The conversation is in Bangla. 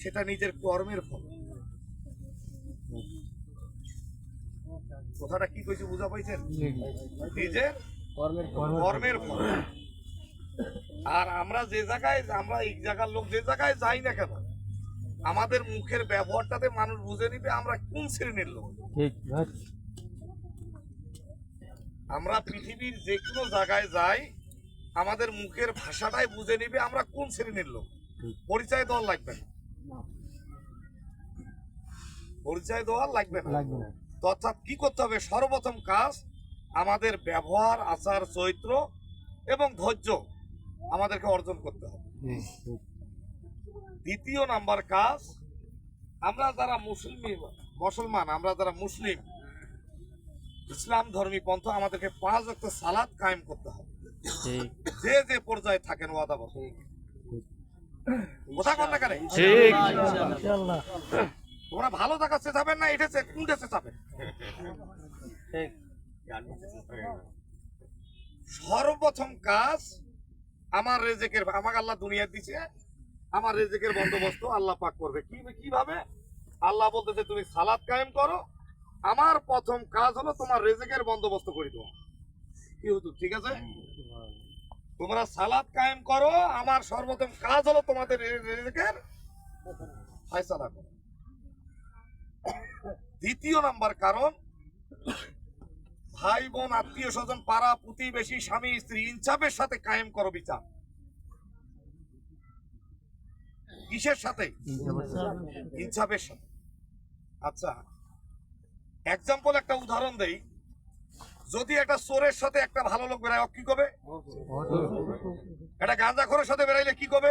সেটা নিজের কর্মের ফল। কথাটা কি কইছি বুঝা পাইছেন? নিজের কর্মের ফল। আর আমরা যে জায়গায়, আমরা এই জায়গার লোক যে জায়গায় যাই না কেন, আমাদের মুখের ব্যবহারটাতে মানুষ বুঝে নিবে আমরা কোন শ্রেণীর লোক। আমরা পৃথিবীর যে কোনো জায়গায় যাই, আমাদের মুখের ভাষাটাই বুঝে নিবে আমরা কোন শ্রেণীর লোক। পরিচয় দেওয়ার লাগবে না, পরিচয় দেওয়ার লাগবে না। অর্থাৎ কি করতে হবে? সর্বপ্রথম কাজ আমাদের ব্যবহার, আচার, চরিত্র এবং ধৈর্য আমাদেরকে অর্জন করতে হবে। দ্বিতীয় নাম্বার কাজ, আমরা যারা মুসলমান, আমরা যারা মুসলিম, ইসলাম ধর্মী পন্থা, আমাদেরকে 5 ওয়াক্ত সালাত কায়েম করতে হবে। যে যে পর্যায়ে থাকেন ওয়াদা বসে কথা কন না কেন? তোমরা ভালো থাকার চেষ্টাবেন না, এটা কোন দেশে যাবেন? সর্বপ্রথম কাজ আমার রেজেকের, আমাকে আল্লাহ দুনিয়া দিছে, আমার রেজেকের বন্দোবস্ত আল্লাহ পাক করবে। কিভাবে? আল্লাহ বলতেছে তুমি সালাত কায়েম করো, আমার প্রথম কাজ হলো তোমার রেজেকের বন্দোবস্ত করে দেওয়া। কি হুজুর ঠিক আছে? তোমরা সালাত কায়েম করো, আমার সর্বপ্রথম কাজ হলো তোমাদের রেজেকের ফয়সালা করো। দ্বিতীয় নাম্বার কারণ, ভাই বোন, আত্মীয় স্বজন, পাড়া প্রতিবেশী, স্বামী স্ত্রী, ইনসাফের সাথে কায়েম করো বিচার। কিসের সাথে? ইনসাফের সাথে। আচ্ছা, এক্সাম্পল একটা উদাহরণ দেই। যদি একটা চোরের সাথে একটা ভালো লোক বেড়ায়, কি করবে? একটা গাঁজাখোরের সাথে বেড়াইলে কি করবে?